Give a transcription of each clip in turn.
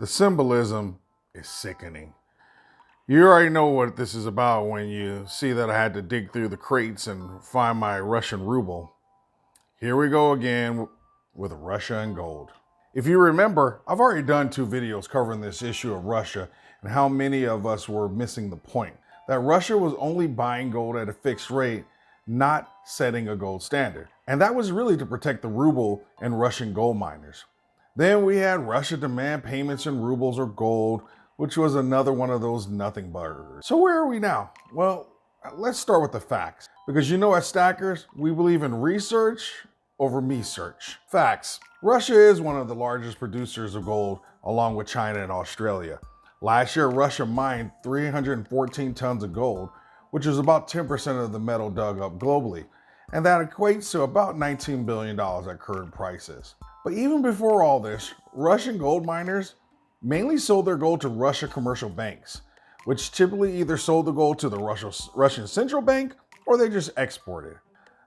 The symbolism is sickening. You already know what this is about when you see that I had to dig through the crates and find my Russian ruble. Here we go again with Russia and gold. If you remember, I've already done 2 videos covering this issue of Russia and how many of us were missing the point that Russia was only buying gold at a fixed rate, not setting a gold standard. And that was really to protect the ruble and Russian gold miners. Then we had Russia demand payments in rubles or gold, which was another one of those nothing burgers. So where are we now? Well, let's start with the facts. Because you know, as stackers, we believe in research over me search. Facts. Russia is one of the largest producers of gold, along with China and Australia. Last year, Russia mined 314 tons of gold, which is about 10% of the metal dug up globally. And that equates to about $19 billion at current prices. But even before all this, Russian gold miners mainly sold their gold to Russia commercial banks, which typically either sold the gold to the Russian central bank or they just exported.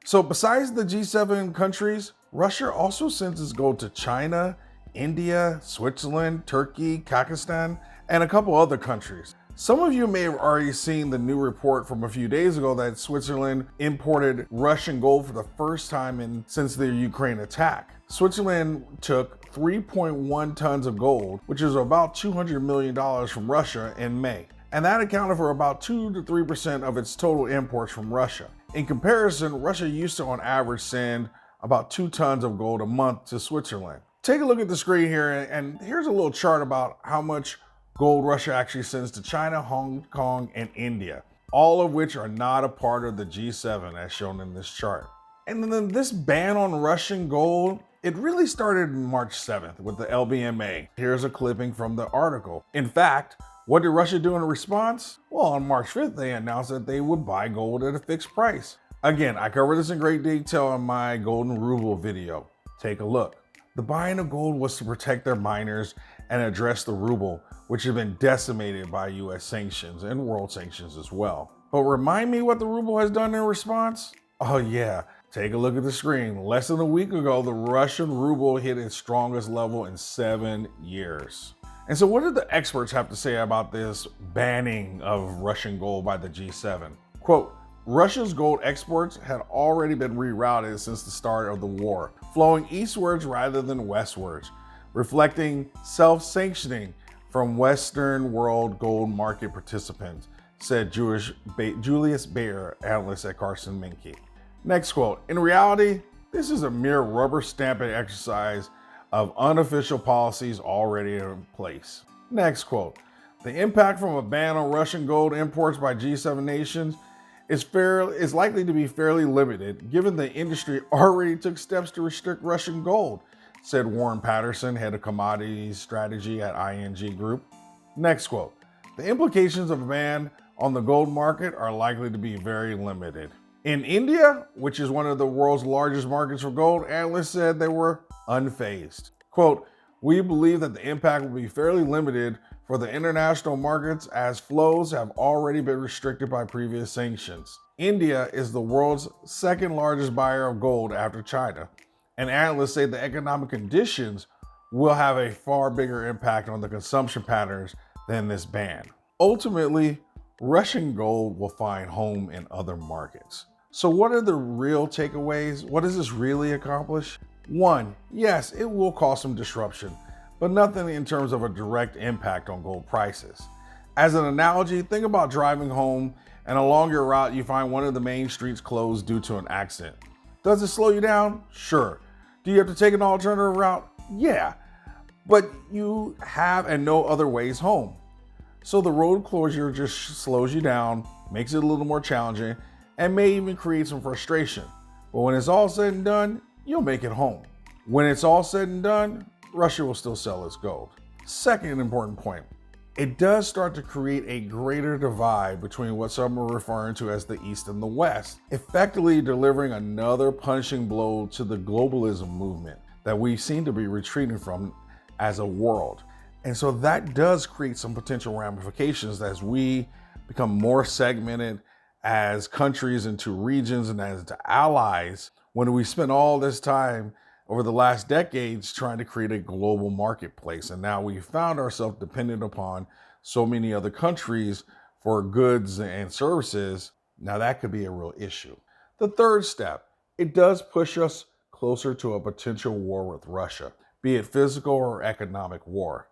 So besides the G7 countries, Russia also sends its gold to China, India, Switzerland, Turkey, Kazakhstan, and a couple other countries. Some of you may have already seen the new report from a few days ago that Switzerland imported Russian gold for the first time since the Ukraine attack. Switzerland took 3.1 tons of gold, which is about $200 million from Russia in May. And that accounted for about 2 to 3% of its total imports from Russia. In comparison, Russia used to on average send about 2 tons of gold a month to Switzerland. Take a look at the screen here, and here's a little chart about how much gold Russia actually sends to China, Hong Kong, and India, all of which are not a part of the G7 as shown in this chart. And then this ban on Russian gold, it really started March 7th with the LBMA. Here's a clipping from the article. In fact, what did Russia do in response? Well, on March 5th, they announced that they would buy gold at a fixed price. Again, I covered this in great detail in my Golden Ruble video. Take a look. The buying of gold was to protect their miners and address the ruble, which had been decimated by US sanctions and world sanctions as well. But remind me what the ruble has done in response? Oh yeah, take a look at the screen. Less than a week ago, the Russian ruble hit its strongest level in 7 years. And so what did the experts have to say about this banning of Russian gold by the G7? Quote, Russia's gold exports had already been rerouted since the start of the war, flowing eastwards rather than westwards, reflecting self-sanctioning from Western world gold market participants, said Julius Baer, analyst at Carson Minke. Next quote, in reality, this is a mere rubber stamping exercise of unofficial policies already in place. Next quote, the impact from a ban on Russian gold imports by G7 nations is likely to be fairly limited, given the industry already took steps to restrict Russian gold, said Warren Patterson, head of commodities strategy at ING Group. Next quote, the implications of a ban on the gold market are likely to be very limited. In India, which is one of the world's largest markets for gold, analysts said they were unfazed. Quote, we believe that the impact will be fairly limited for the international markets as flows have already been restricted by previous sanctions. India is the world's second largest buyer of gold after China, and analysts say the economic conditions will have a far bigger impact on the consumption patterns than this ban. Ultimately, Russian gold will find home in other markets. So what are the real takeaways? What does this really accomplish? 1, yes, it will cause some disruption, but nothing in terms of a direct impact on gold prices. As an analogy, think about driving home and along your route you find one of the main streets closed due to an accident. Does it slow you down? Sure. Do you have to take an alternative route? Yeah, but you have and no other ways home. So the road closure just slows you down, makes it a little more challenging, and may even create some frustration. But when it's all said and done, you'll make it home. When it's all said and done, Russia will still sell its gold. Second important point, it does start to create a greater divide between what some are referring to as the East and the West, effectively delivering another punishing blow to the globalism movement that we seem to be retreating from as a world. And so that does create some potential ramifications as we become more segmented as countries into regions and as allies when we spend all this time over the last decades trying to create a global marketplace. And now we found ourselves dependent upon so many other countries for goods and services. Now that could be a real issue. The third step, it does push us closer to a potential war with Russia, be it physical or economic war.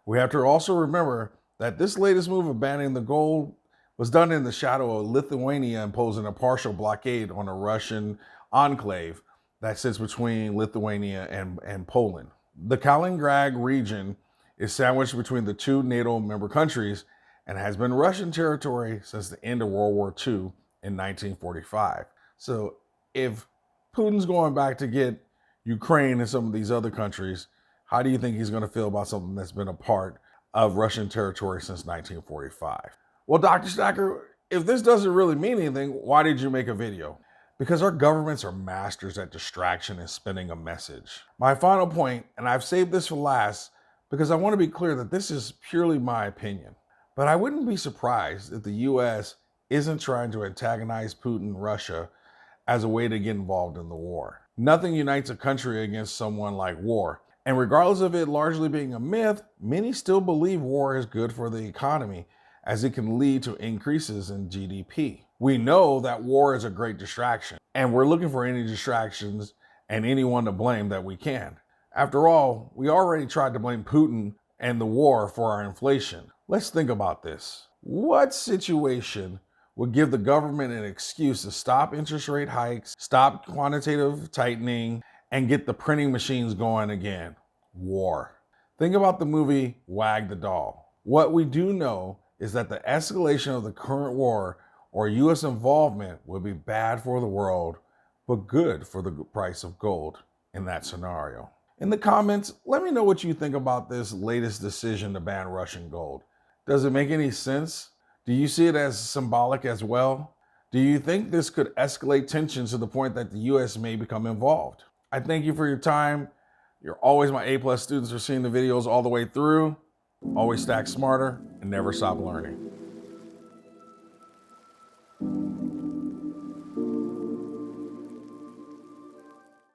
We have to also remember that this latest move of banning the gold was done in the shadow of Lithuania imposing a partial blockade on a Russian enclave that sits between Lithuania and Poland. The Kaliningrad region is sandwiched between the two NATO member countries and has been Russian territory since the end of World War II in 1945. So if Putin's going back to get Ukraine and some of these other countries, how do you think he's going to feel about something that's been a part of Russian territory since 1945? Well, Dr. Stacker, if this doesn't really mean anything, why did you make a video? Because our governments are masters at distraction and spinning a message. My final point, and I've saved this for last because I want to be clear that this is purely my opinion, but I wouldn't be surprised if the US isn't trying to antagonize Putin and Russia as a way to get involved in the war. Nothing unites a country against someone like war. And regardless of it largely being a myth, many still believe war is good for the economy as it can lead to increases in GDP. We know that war is a great distraction, and we're looking for any distractions and anyone to blame that we can. After all, we already tried to blame Putin and the war for our inflation. Let's think about this. What situation would give the government an excuse to stop interest rate hikes, stop quantitative tightening, and get the printing machines going again? War. Think about the movie Wag the Doll. What we do know is that the escalation of the current war or US involvement would be bad for the world, but good for the price of gold in that scenario. In the comments, let me know what you think about this latest decision to ban Russian gold. Does it make any sense? Do you see it as symbolic as well? Do you think this could escalate tensions to the point that the US may become involved? I thank you for your time. You're always my A+ students for seeing the videos all the way through. Always stack smarter and never stop learning.